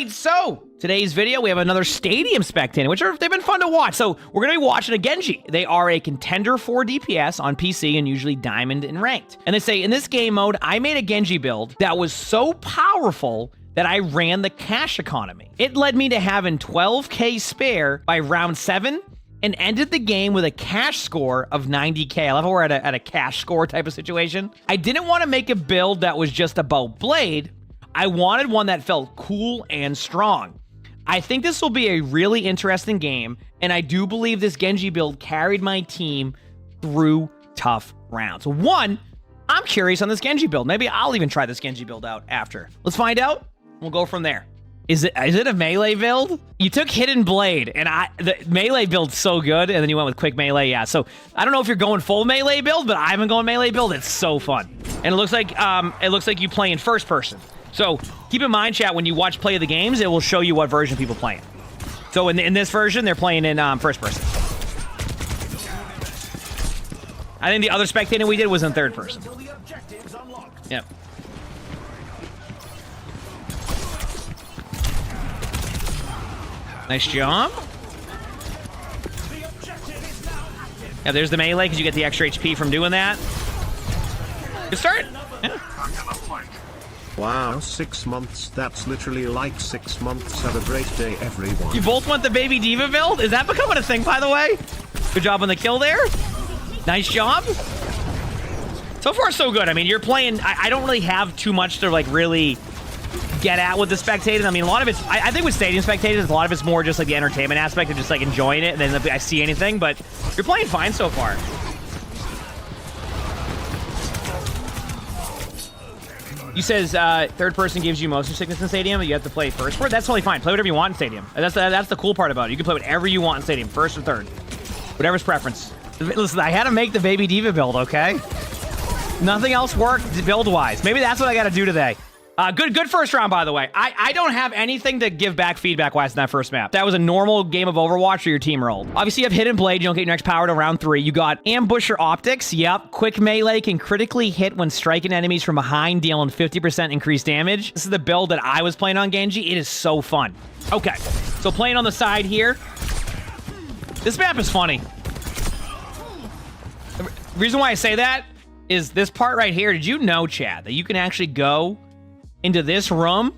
right, so today's video, we have another Stadium spectating, they've been fun to watch. So we're going to be watching a Genji. They are a contender for DPS on PC and usually Diamond and Ranked. And they say, in this game mode, I made a Genji build that was so powerful that I ran the cash economy. It led me to having 12K spare by round 7 and ended the game with a cash score of 90K. I love how we're at a cash score type of situation. I didn't want to make a build that was just about Blade. I wanted one that felt cool and strong. I think this will be a really interesting game, and I do believe this Genji build carried my team through tough rounds. One, I'm curious on this Genji build. Maybe I'll even try this Genji build out after. Let's find out. We'll go from there. Is it a melee build? You took Hidden Blade, and the melee build's so good, and then you went with quick melee. Yeah, so I don't know if you're going full melee build, but I've been going melee build. It's so fun, and it looks like you play in first person. So keep in mind, chat, when you watch play of the games, it will show you what version people playing. So in this version, they're playing in first person. I think the other spectating we did was in third person. Yep. Nice job. Yeah, there's the melee because you get the extra HP from doing that. Good start. Yeah. Wow, 6 months. That's literally like 6 months. Have a great day, everyone. You both want the Baby Diva build? Is that becoming a thing, by the way? Good job on the kill there. Nice job. So far, so good. I mean, you're playing... I don't really have too much to, like, really get at with the spectating. I mean, a lot of it's... I think with Stadium spectating, a lot of it's more just, like, the entertainment aspect of just, like, enjoying it, and then if I see anything, but you're playing fine so far. You says third person gives you motion sickness in Stadium, but you have to play first. That's totally fine. Play whatever you want in Stadium. That's the cool part about it. You can play whatever you want in Stadium, first or third. Whatever's preference. Listen, I had to make the Baby Diva build, okay? Nothing else worked build-wise. Maybe that's what I got to do today. Good first round, by the way. I don't have anything to give back feedback-wise in that first map. That was a normal game of Overwatch where your team rolled. Obviously, you have Hidden Blade. You don't get your next power to round 3. You got Ambusher Optics. Yep. Quick melee can critically hit when striking enemies from behind, dealing 50% increased damage. This is the build that I was playing on Genji. It is so fun. Okay. So playing on the side here. This map is funny. The reason why I say that is this part right here. Did you know, Chad, that you can actually go into this room,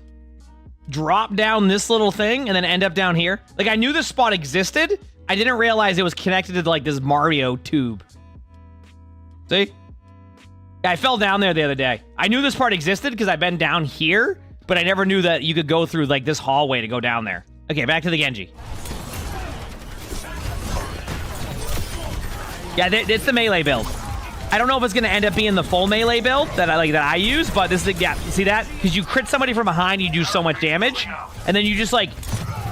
drop down this little thing, and then end up down here? Like, I knew this spot existed. I didn't realize it was connected to, like, this Mario tube. See? Yeah, I fell down there the other day. I knew this part existed because I've been down here, but I never knew that you could go through, like, this hallway to go down there. Okay, back to the Genji. Yeah, it's the melee build. I don't know if it's going to end up being the full melee build that I use, but this is, yeah, see that? Because you crit somebody from behind, you do so much damage, and then you just, like,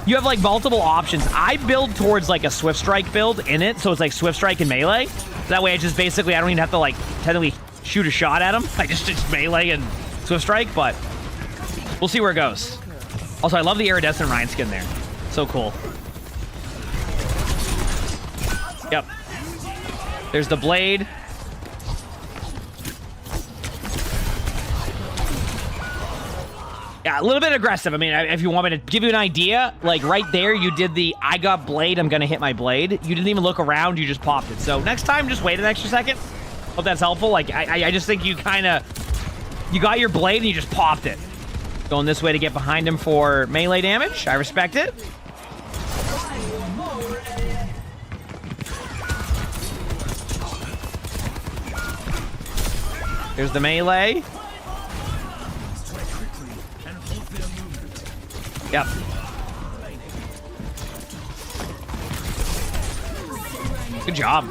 you have, like, multiple options. I build towards, like, a Swift Strike build in it, so it's, like, Swift Strike and melee. So that way I just basically, I don't even have to, like, technically shoot a shot at them. I just melee and Swift Strike, but we'll see where it goes. Also, I love the iridescent Ryan skin there. So cool. Yep. There's the blade. Yeah, a little bit aggressive. I mean, if you want me to give you an idea, like right there, you did the I got blade, I'm gonna hit my blade. You didn't even look around, you just popped it. So next time, just wait an extra second. Hope that's helpful. Like, I just think you you got your blade and you just popped it. Going this way to get behind him for melee damage. I respect it. Here's the melee. Yep. Good job.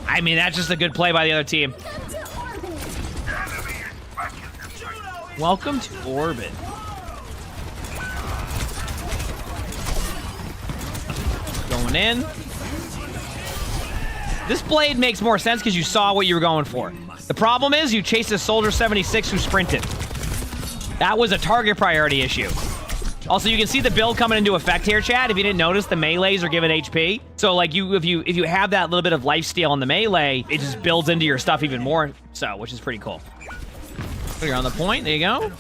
I mean, that's just a good play by the other team. Welcome to orbit. Going in. This blade makes more sense because you saw what you were going for. The problem is you chased a Soldier 76 who sprinted. That was a target priority issue. Also, you can see the build coming into effect here, chat. If you didn't notice, the melees are given HP. So, like, if you have that little bit of lifesteal on the melee, it just builds into your stuff even more. So, which is pretty cool. You're on the point. There you go.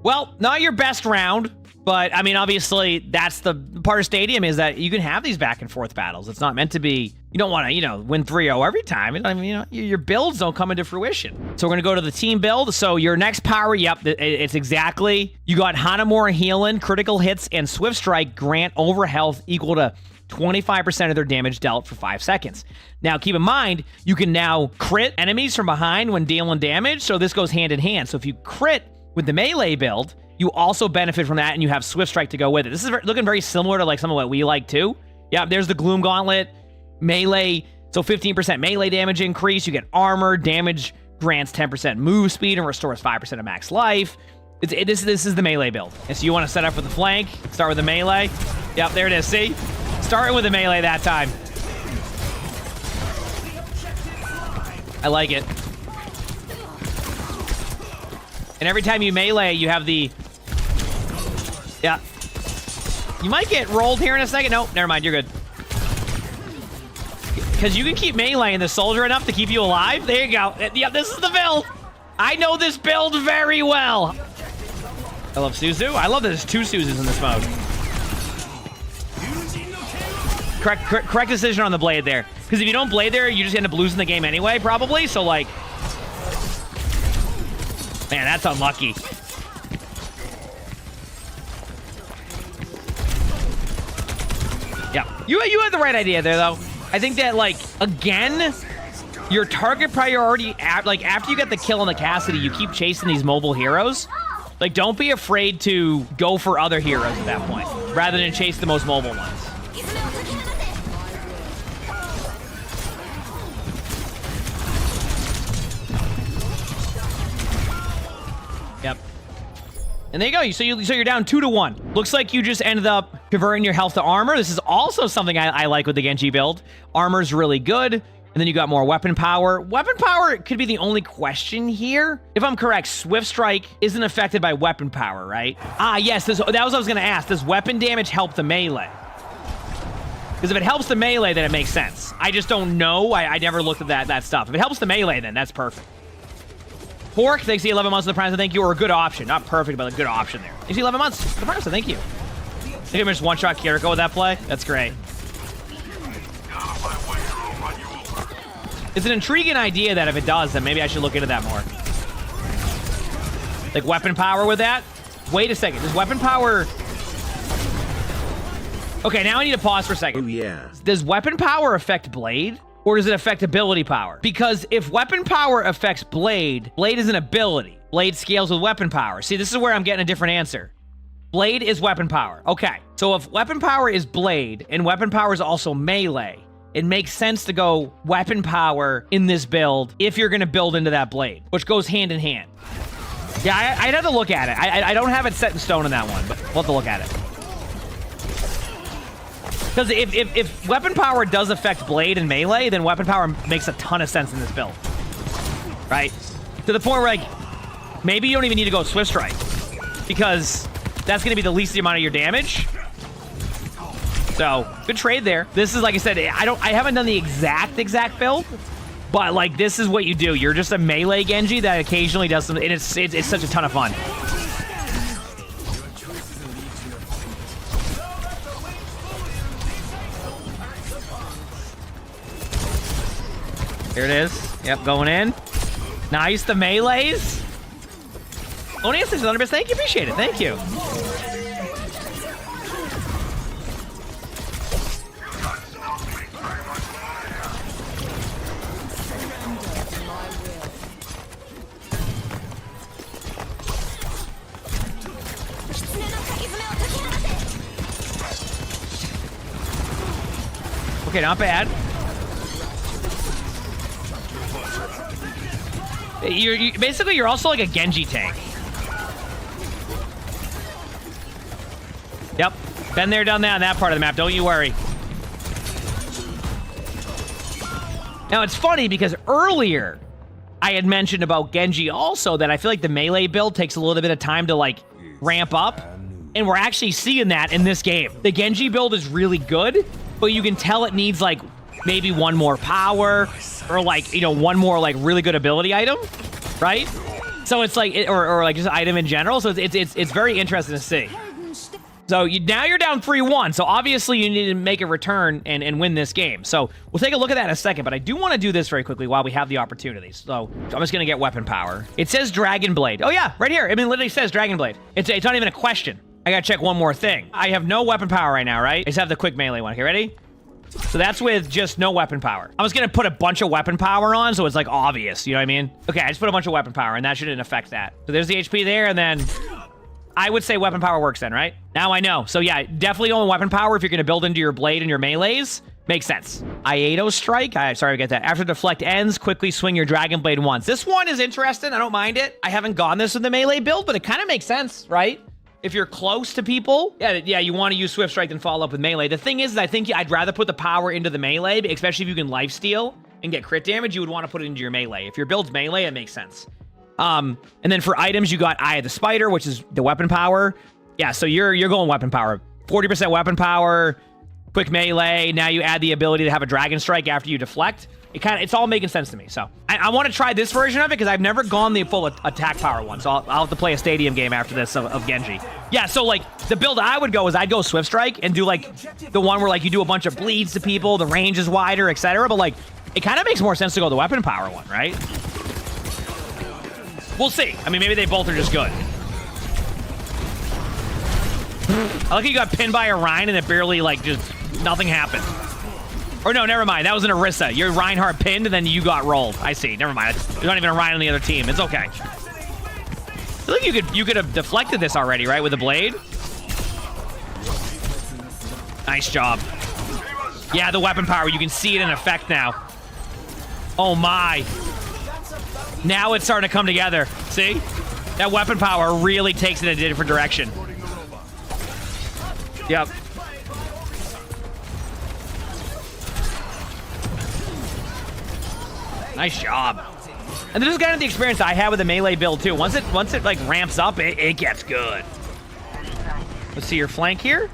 Well, not your best round, but I mean, obviously, that's the part of Stadium is that you can have these back and forth battles. It's not meant to be, you don't want to, win 3-0 every time. I mean, your builds don't come into fruition. So we're going to go to the team build. So your next power, yep, it's exactly, you got Hanamura healing, critical hits, and Swift Strike grant over health equal to 25% of their damage dealt for 5 seconds. Now, keep in mind, you can now crit enemies from behind when dealing damage, so this goes hand in hand. So if you crit with the melee build, you also benefit from that, and you have Swift Strike to go with it. This is looking very similar to like some of what we like too. Yeah, there's the Gloom Gauntlet, melee, so 15% melee damage increase. You get armor, damage grants 10% move speed, and restores 5% of max life. This is the melee build. And so you want to set up with the flank, start with the melee. Yep, there it is, see? Starting with the melee that time. I like it. And every time you melee, you have the... Yeah. You might get rolled here in a second. Nope, never mind, you're good. Because you can keep meleeing the soldier enough to keep you alive. There you go. Yeah, this is the build. I know this build very well. I love Suzu. I love that there's 2 Suzus in this mode. Correct decision on the blade there. Because if you don't blade there, you just end up losing the game anyway, probably. So, like... Man, that's unlucky. Yeah, you had the right idea there, though. I think that, like, again, your target priority, like, after you get the kill on the Cassidy, you keep chasing these mobile heroes. Like, don't be afraid to go for other heroes at that point, rather than chase the most mobile ones. Yep. And there you go. So you're down 2-1. Looks like you just ended up converting your health to armor. This is also something I like with the Genji build. Armor's really good. And then you got more weapon power. Weapon power could be the only question here. If I'm correct, Swift Strike isn't affected by weapon power, right? Ah, yes. That was what I was going to ask. Does weapon damage help the melee? Because if it helps the melee, then it makes sense. I just don't know. I never looked at that stuff. If it helps the melee, then that's perfect. Pork, thanks to the 11 months of the Prime, so thank you. Or a good option. Not perfect, but a good option there. Thanks to the 11 months of the Prime, so thank you. I think I'm just one-shot Kiriko with that play. That's great. It's an intriguing idea that if it does, then maybe I should look into that more. Like weapon power with that? Wait a second. Does weapon power... Okay, now I need to pause for a second. Oh, yeah. Does weapon power affect Blade? Or does it affect ability power? Because if weapon power affects Blade, Blade is an ability. Blade scales with weapon power. See, this is where I'm getting a different answer. Blade is weapon power. Okay, so if weapon power is Blade, and weapon power is also melee, it makes sense to go weapon power in this build if you're going to build into that Blade, which goes hand in hand. Yeah, I'd have to look at it. I don't have it set in stone on that one, but we'll have to look at it. Because if weapon power does affect Blade and melee, then weapon power makes a ton of sense in this build. Right? To the point where, like, maybe you don't even need to go Swift Strike. Because that's going to be the least amount of your damage. So, good trade there. This is, like I said, I haven't done the exact build. But, like, this is what you do. You're just a melee Genji that occasionally does some... And it's such a ton of fun. Here it is. Yep, going in. Nice, the melees. Only a 600 bits. Thank you, appreciate it. Thank you. Okay, not bad. Basically, you're also like a Genji tank. Yep. Been there, done that on that part of the map. Don't you worry. Now, it's funny because earlier I had mentioned about Genji also that I feel like the melee build takes a little bit of time to, like, ramp up. And we're actually seeing that in this game. The Genji build is really good, but you can tell it needs, like, maybe one more power, or like, you know, one more like really good ability item, right? So it's like, or like just item in general. So it's very interesting to see. So now you're down 3-1. So obviously you need to make a return and win this game. So we'll take a look at that in a second, but I do want to do this very quickly while we have the opportunities. So I'm just going to get weapon power. It says Dragon Blade. Oh yeah, right here. I mean, it literally says Dragon Blade. It's not even a question. I got to check one more thing. I have no weapon power right now, right? I just have the quick melee one. Okay, ready? So that's with just no weapon power. I was going to put a bunch of weapon power on, so it's like obvious. You know what I mean? Okay, I just put a bunch of weapon power, and that shouldn't affect that. So there's the HP there, and then I would say weapon power works then, right? Now I know. So yeah, definitely only weapon power if you're going to build into your blade and your melees. Makes sense. Iato Strike. Sorry, I get that. After deflect ends, quickly swing your Dragon Blade once. This one is interesting. I don't mind it. I haven't gone this with the melee build, but it kind of makes sense, right? If you're close to people, yeah, you want to use Swift Strike than follow up with melee. The thing is, I think I'd rather put the power into the melee, especially if you can lifesteal and get crit damage, you would want to put it into your melee. If your build's melee, it makes sense. And then for items, you got Eye of the Spider, which is the weapon power. Yeah, so you're going weapon power. 40% weapon power, quick melee. Now you add the ability to have a Dragon Strike after you deflect. It's all making sense to me. So I want to try this version of it because I've never gone the full attack power one. So I'll have to play a stadium game after this of Genji. Yeah, so like the build I would go is I'd go Swift Strike and do like the one where like you do a bunch of bleeds to people, the range is wider, etc. But like it kind of makes more sense to go the weapon power one, right? We'll see. I mean, maybe they both are just good. I like how you got pinned by a Rhine and it barely like just nothing happened. Or no, never mind. That was an Orisa. Your Reinhardt pinned, and then you got rolled. I see. Never mind. There's not even a Rhine on the other team. It's okay. I feel like you could have deflected this already, right, with a blade? Nice job. Yeah, the weapon power. You can see it in effect now. Oh, my. Now it's starting to come together. See? That weapon power really takes it in a different direction. Yep. Nice job. And this is kind of the experience I had with the melee build too. Once it like ramps up, it gets good. Let's see your flank here.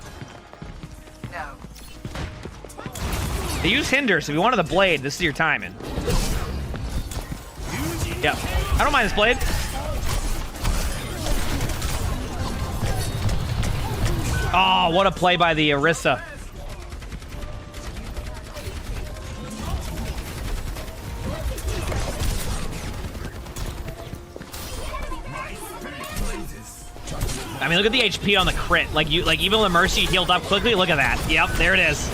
They use hinder, so if you wanted the blade, this is your timing. Yep. I don't mind this blade. Oh, what a play by the Orisa. I mean, look at the HP on the crit. Like even with Mercy healed up quickly. Look at that. Yep, there it is.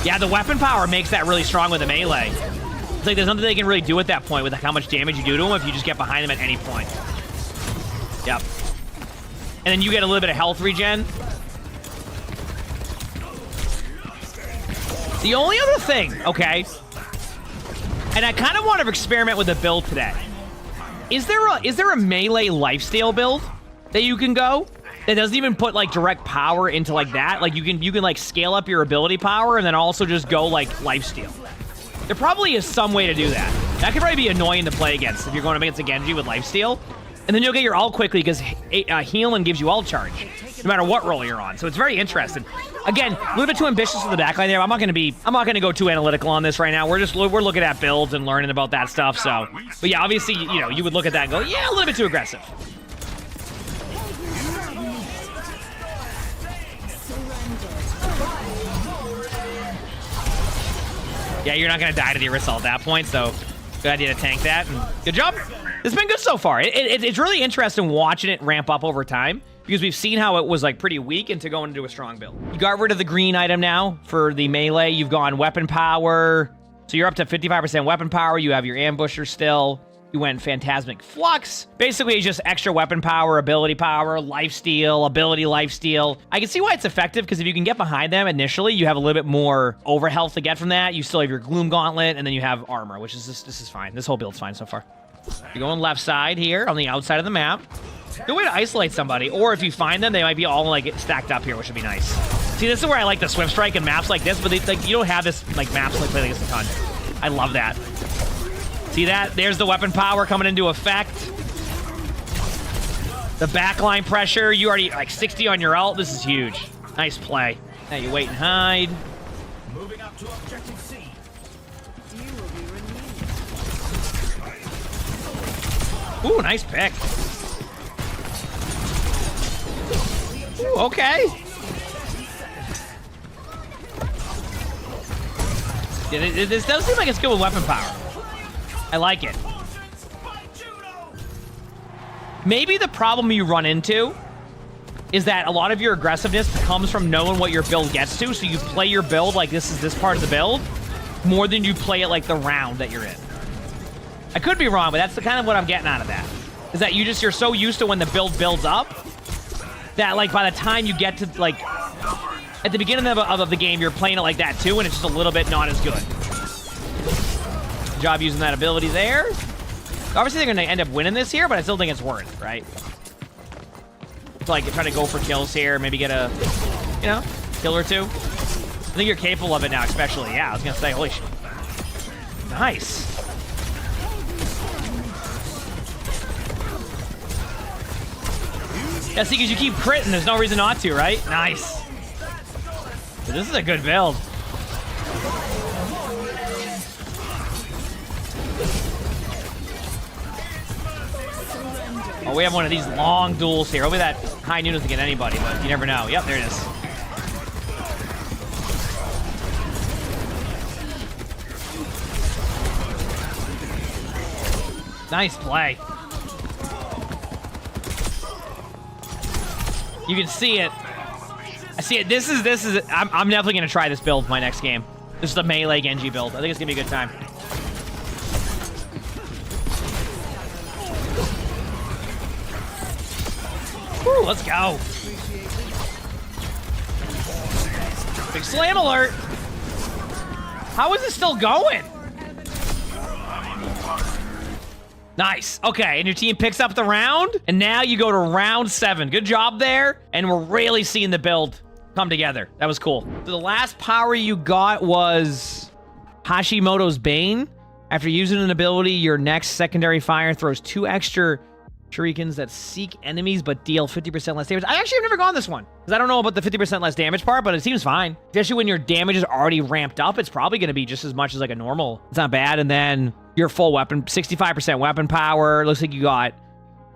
Yeah, the weapon power makes that really strong with the melee. It's like there's nothing they can really do at that point with how much damage you do to them if you just get behind them at any point. Yep. And then you get a little bit of health regen. The only other thing, okay, and I kind of want to experiment with the build today. Is there a melee lifesteal build that you can go that doesn't even put like direct power into like that? Like you can like scale up your ability power and then also just go like lifesteal. There probably is some way to do that. That could probably be annoying to play against if you're going up against a Genji with lifesteal. And then you'll get your ult quickly because healing gives you ult charge, no matter what role you're on. So it's very interesting. Again, a little bit too ambitious with the backline there. I'm not going to go too analytical on this right now. We're looking at builds and learning about that stuff. So, but yeah, obviously, you know, you would look at that and go, yeah, a little bit too aggressive. Yeah, you're not going to die to the Orisa at that point, so good idea to tank that. And good job. It's been good so far. It's really interesting watching it ramp up over time because we've seen how it was like pretty weak into going into a strong build. You got rid of the green item now for the melee. You've gone weapon power. So you're up to 55% weapon power. You have your ambusher still. You went Phantasmic Flux. Basically, it's just extra weapon power, ability power, lifesteal, ability lifesteal. I can see why it's effective, because if you can get behind them initially, you have a little bit more overhealth to get from that. You still have your Gloom Gauntlet, and then you have armor, which is this is fine. This whole build's fine so far. You're going left side here on the outside of the map. Good way to isolate somebody, or if you find them, they might be all like stacked up here, which would be nice. See, this is where I like the Swift Strike and maps like this, but like you don't have this like maps like this a ton. I love that. See that? There's the weapon power coming into effect. The backline pressure, you already like 60 on your ult. This is huge. Nice play. Now you wait and hide. Moving up to objective C. You will be renewed. Ooh, nice pick. Ooh, okay. Yeah, this does seem like it's good with weapon power. I like it. Maybe the problem you run into is that a lot of your aggressiveness comes from knowing what your build gets to, so you play your build like this is this part of the build more than you play it like the round that you're in. I could be wrong, but that's the kind of what I'm getting out of that. Is that you're so used to when the build builds up that like by the time you get to like at the beginning of the game, you're playing it like that too, and it's just a little bit not as good. Good job using that ability there. Obviously, they're going to end up winning this here, but I still think it's worth it, right? It's like trying to go for kills here, maybe get a, you know, kill or two. I think you're capable of it now, especially. Yeah, I was going to say, holy shit. Nice. Yeah, see, because you keep critting, there's no reason not to, right? Nice. This is a good build. Oh, we have one of these long duels here. Hopefully that high noon doesn't get anybody, but you never know. Yep, there it is. Nice play. You can see it. I see it. This is. I'm definitely gonna try this build for my next game. This is the melee Genji build. I think it's gonna be a good time. Woo, let's go. Big slam alert. How is it still going? Nice. Okay, and your team picks up the round, and now you go to round 7. Good job there, and we're really seeing the build come together. That was cool. So the last power you got was Hashimoto's Bane. After using an ability, your next secondary fire throws 2 extra shurikens that seek enemies but deal 50% less damage. I actually have never gone this one, because I don't know about the 50% less damage part, but it seems fine. Especially when your damage is already ramped up, it's probably going to be just as much as like a normal. It's not bad. And then your full weapon, 65% weapon power. Looks like you got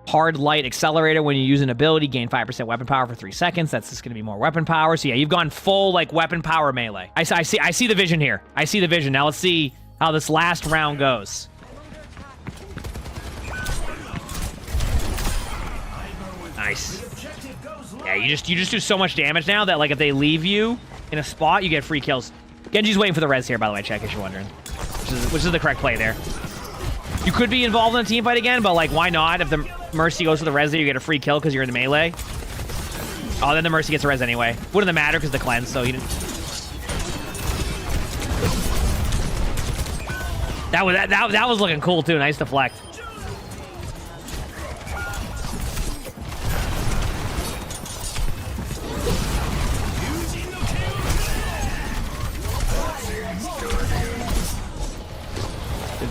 hard light accelerator when you use an ability, gain 5% weapon power for 3 seconds. That's just going to be more weapon power. So yeah, you've gone full like weapon power melee. I see the vision here. I see the vision. Now let's see how this last round goes. Nice. Yeah, you just do so much damage now that like if they leave you in a spot, you get free kills. Genji's waiting for the res here, by the way, check if you're wondering. Which is the correct play there. You could be involved in a team fight again, but like why not? If the Mercy goes for the res there, you get a free kill because you're in the melee. Oh, then the Mercy gets a res anyway. Wouldn't matter because the cleanse, so he didn't. That was looking cool too. Nice deflect.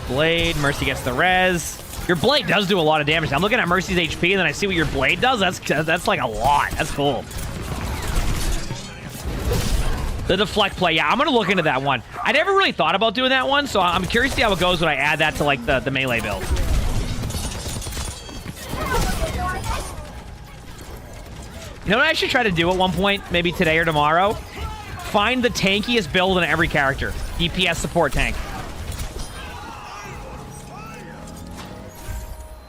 Blade, Mercy gets the res. Your blade does do a lot of damage. I'm looking at Mercy's HP, and then I see what your blade does. That's like a lot. That's cool. The deflect play, yeah, I'm gonna look into that one. I never really thought about doing that one, so I'm curious to see how it goes when I add that to like the melee build. You know what I should try to do at one point, maybe today or tomorrow? Find the tankiest build in every character. DPS support tank.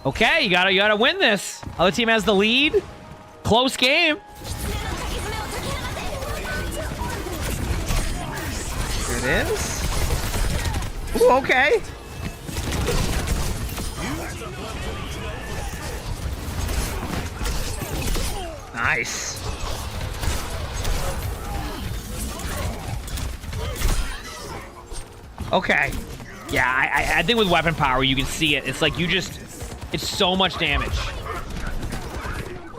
Okay, you gotta win this. Other team has the lead. Close game. There it is. Ooh, okay. Nice. Okay. Yeah, I think with weapon power, you can see it. It's like it's so much damage.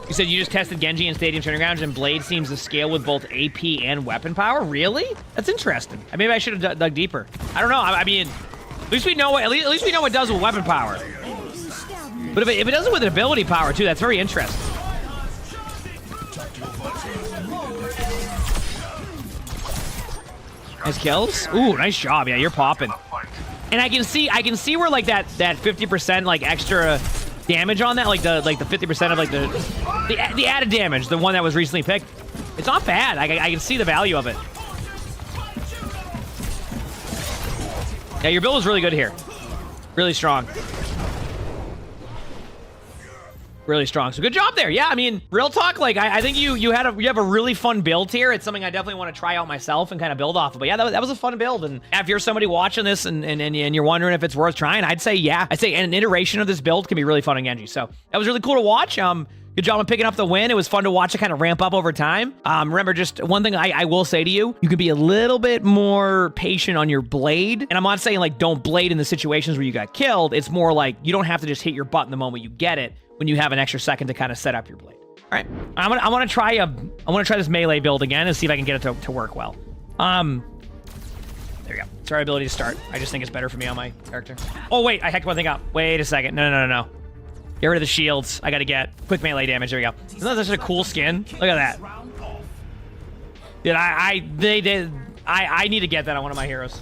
You said you just tested Genji in Stadium Training Grounds, and Blade seems to scale with both AP and weapon power? Really? That's interesting. Maybe I should have dug deeper. I don't know. I mean, at least we know what it does with weapon power. But if it does it with ability power too, that's very interesting. Nice kills. Ooh, nice job. Yeah, you're popping. And I can see where like that 50% like extra damage on that, like the 50% of like the added damage, the one that was recently picked. It's not bad. I can see the value of it. Yeah, your build is really good here. Really strong. Really strong. So good job there. Yeah, I mean, real talk, like I think you have a really fun build here. It's something I definitely want to try out myself and kind of build off of. But yeah, that was a fun build. And if you're somebody watching this and you're wondering if it's worth trying, I'd say yeah. I'd say an iteration of this build can be really fun in Genji. So that was really cool to watch. Good job on picking up the win. It was fun to watch it kind of ramp up over time. Remember, just one thing I will say to you, you can be a little bit more patient on your blade. And I'm not saying like don't blade in the situations where you got killed. It's more like you don't have to just hit your button the moment you get it when you have an extra second to kind of set up your blade. All right, I want to try this melee build again and see if I can get it to work well. There you go. It's our ability to start. I just think it's better for me on my character. Oh wait, I hacked one thing up. Wait a second. No. Get rid of the shields. I gotta get quick melee damage. There we go. Isn't that such a cool skin? Look at that. Dude, I need to get that on one of my heroes.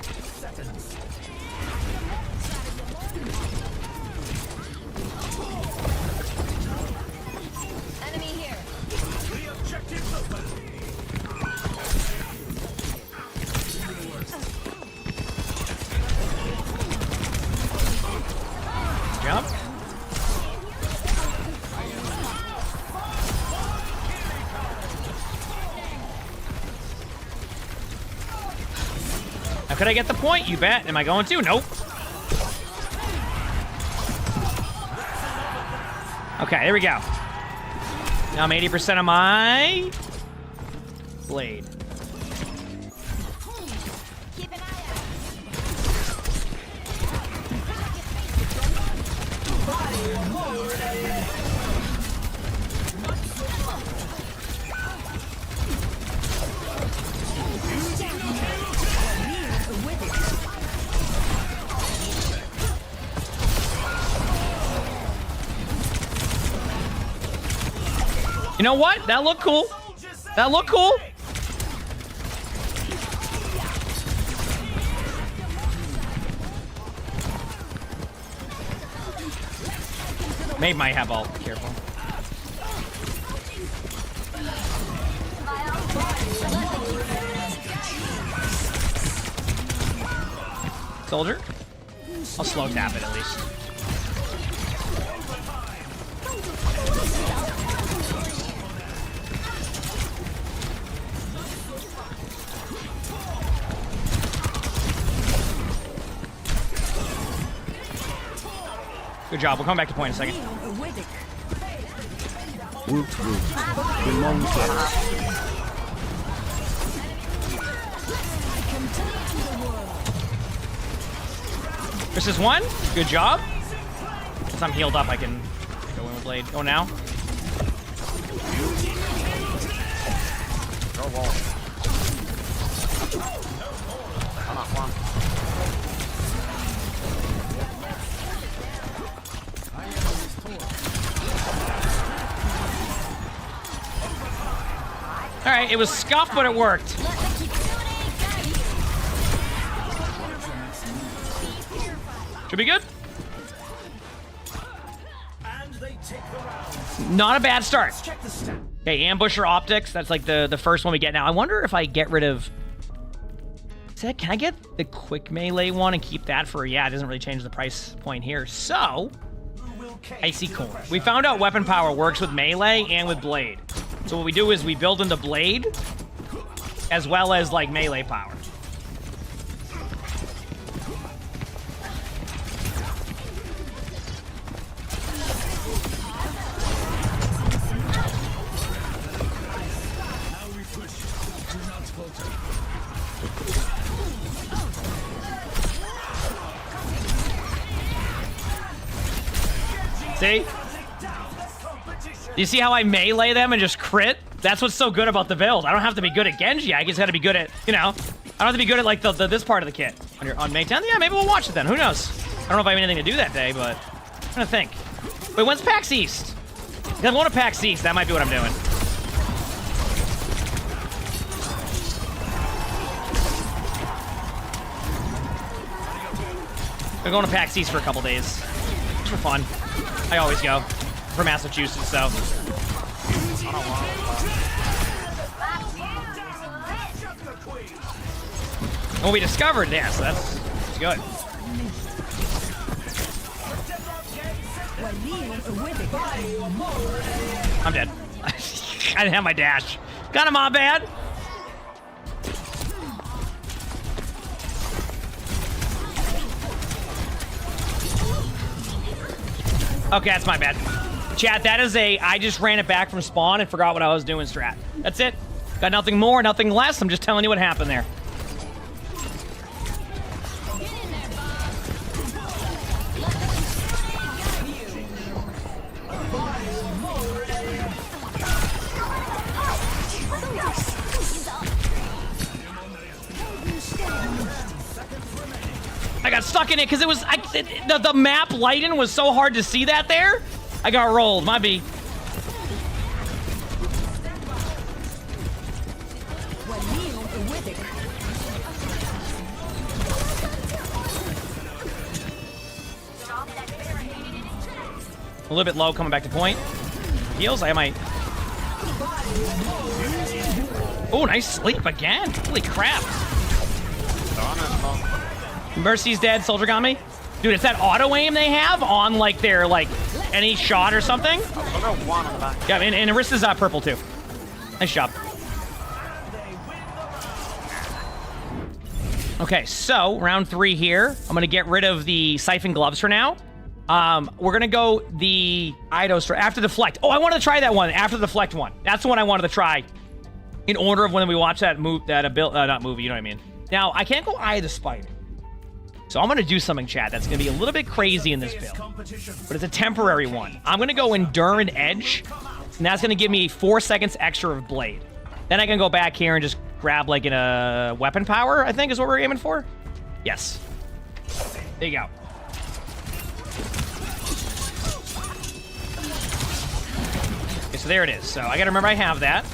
Enemy here. Jump. Now, could I get the point? You bet. Am I going to? Nope. Okay, there we go. Now I'm 80% of my blade. Keep an eye You know what? That looked cool. That looked cool. Maid might have ult. Be careful. Soldier? I'll slow tap it at least. Good job. We'll come back to point in a second. Woot woot. Emongg close. This is one. Good job. Since I'm healed up, I can go in with blade. Go now. Throw wall. Come on. All right, it was scuffed, but it worked. Should be good. Not a bad start. Okay, ambusher optics. That's like the first one we get now. I wonder if I get rid of... Can I get the quick melee one and keep that for... Yeah, it doesn't really change the price point here. So, Icy Core. We found out weapon power works with melee and with blade. So what we do is we build into blade as well as like melee power. See? Do you see how I melee them and just crit? That's what's so good about the build. I don't have to be good at Genji. I just got to be good at, you know, I don't have to be good at like this part of the kit. On May 10th? Yeah, maybe we'll watch it then. Who knows? I don't know if I have anything to do that day, but I'm trying to think. Wait, when's PAX East? If I'm going to PAX East, that might be what I'm doing. I'm going to PAX East for a couple days. Just for fun. I always go. For Massachusetts, so. Well, we discovered this. So that's good. I'm dead. I didn't have my dash. Got him on bad. Okay, that's my bad. Chat, that is a I just ran it back from spawn and forgot what I was doing strat. That's it. Got nothing more, nothing less. I'm just telling you what happened there. I got stuck in it because it was the map lighting was so hard to see that there. I got rolled. My B. A little bit low, coming back to point. Heals. I might. Oh, nice sleep again. Holy crap. Mercy's dead. Soldier got me. Dude, it's that auto aim they have on like their like any shot or something. Yeah, and Arista's purple too. Nice job. Okay, so round 3 here. I'm gonna get rid of the siphon gloves for now. We're gonna go the Eidos after the Deflect. Oh, I wanted to try that one after the Deflect one. That's the one I wanted to try. In order of when we watch that not movie, you know what I mean. Now I can't go Eye of the Spider. So I'm going to do something, chat, that's going to be a little bit crazy in this build. But it's a temporary one. I'm going to go Endure and Edge. And that's going to give me 4 seconds extra of Blade. Then I can go back here and just grab, like, a weapon power, I think is what we're aiming for. Yes. There you go. Okay, so there it is. So I got to remember I have that.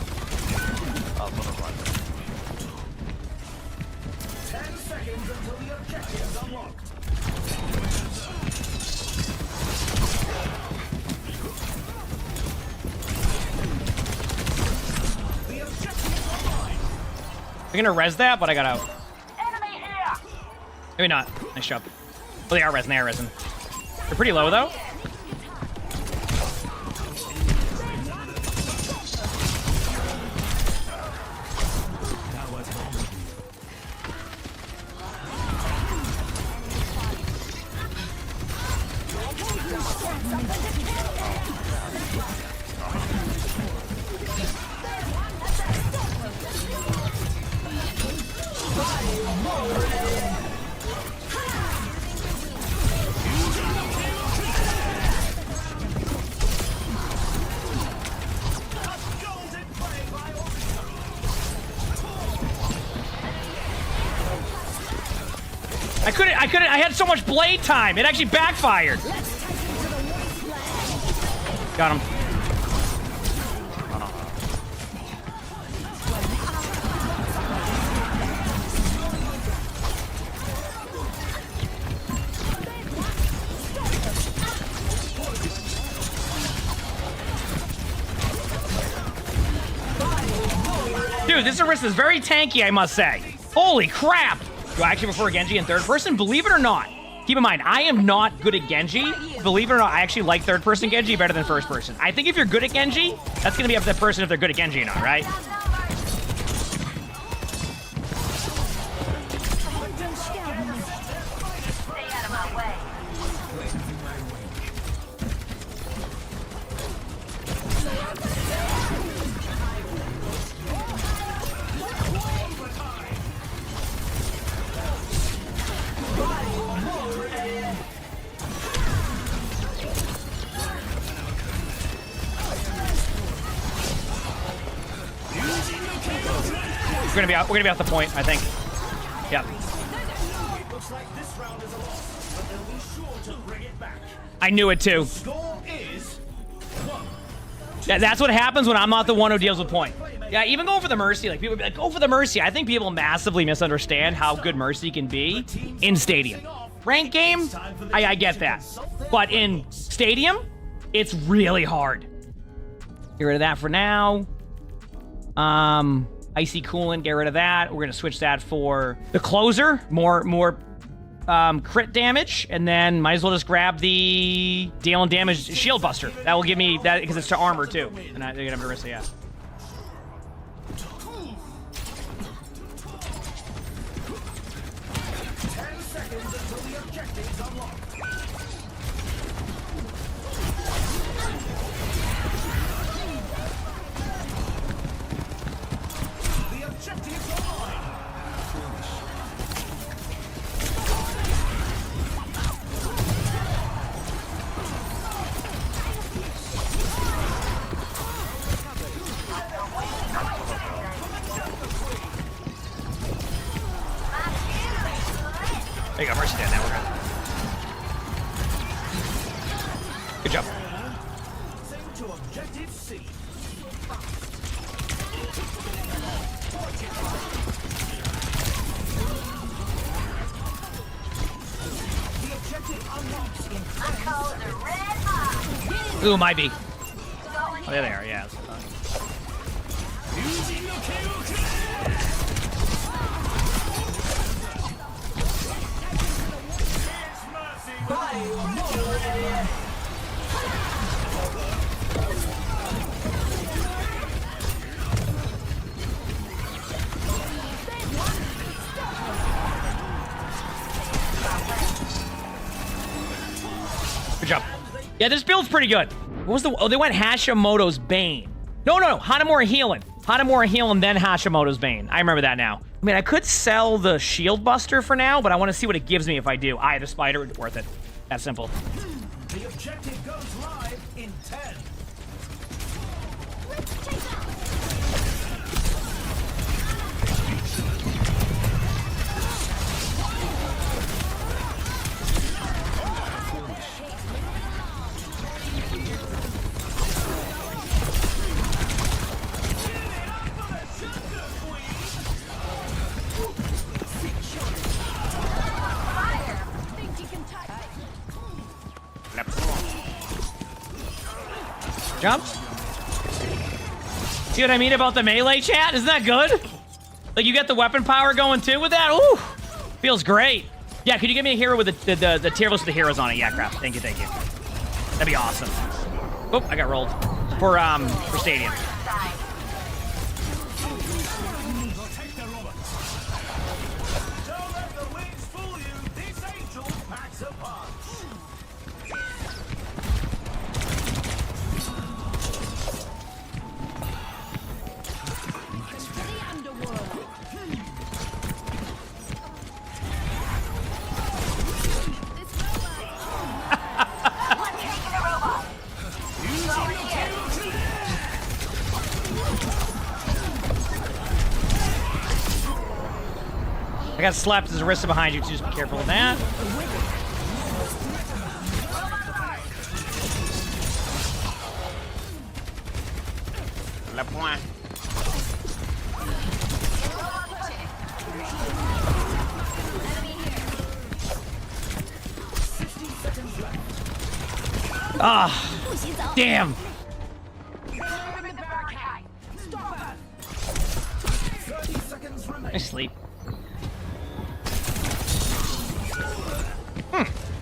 I'm gonna res that, but I got out. Maybe not. Nice job. Oh, they are resing. They are resing. They're pretty low, though. I had so much blade time. It actually backfired. Got him. Dude, this Orisa is very tanky, I must say. Holy crap! Do I actually prefer Genji in third person? Believe it or not. Keep in mind, I am not good at Genji. Believe it or not, I actually like third person Genji better than first person. I think if you're good at Genji, that's going to be up to the person if they're good at Genji or not, right? We're gonna be off the point, I think. Yep. I knew it too. Yeah, that's what happens when I'm not the one who deals with point. Yeah, even going for the Mercy, like people be like, go for the Mercy. I think people massively misunderstand how good Mercy can be in Stadium. Rank game, I get that. But in Stadium, it's really hard. Get rid of that for now. Icy coolant, get rid of that. We're gonna switch that for the closer, more crit damage, and then might as well just grab the deal and damage shield buster. That will give me that because it's to armor too, and they're gonna have to risk it. Yeah. There you go, Mercy dead. Now we're good. Good job. Ooh, might be. Oh, there they are. Yeah. Good job. Yeah, this build's pretty good. What was the... Oh, they went Hashimoto's Bane. No. Hanamura healing. Hanamura healing, then Hashimoto's Bane. I remember that now. I mean, I could sell the shield buster for now, but I want to see what it gives me if I do. Eye of the Spider, worth it. That simple. The objective goes live in 10. Jump. See what I mean about the melee chat? Isn't that good? Like, you get the weapon power going too with that? Ooh, feels great. Yeah, could you give me a hero with the tier list with the heroes on it? Yeah, crap. Thank you. That'd be awesome. Oh, I got rolled. For Stadium. I got slapped as a wrist behind you, so just be careful of that. Le point. Ah, damn. I sleep.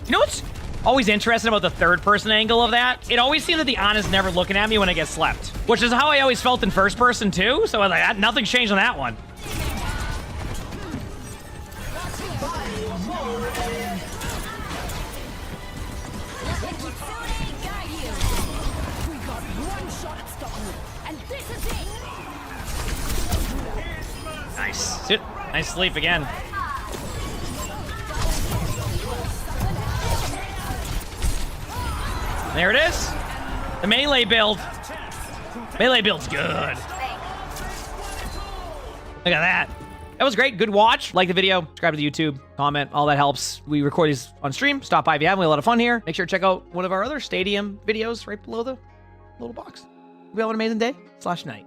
You know what's always interesting about the third-person angle of that? It always seems that the Ana's never looking at me when I get slept, which is how I always felt in first person too. So I was like, nothing's changed on that one. Nice. Sit. Nice sleep again. There it is. The melee build. Melee build's good. Look at that. That was great. Good watch. Like the video. Subscribe to the YouTube. Comment. All that helps. We record these on stream. Stop by if you haven't. We have a lot of fun here. Make sure to check out one of our other Stadium videos right below the little box. Hope you have an amazing day / night.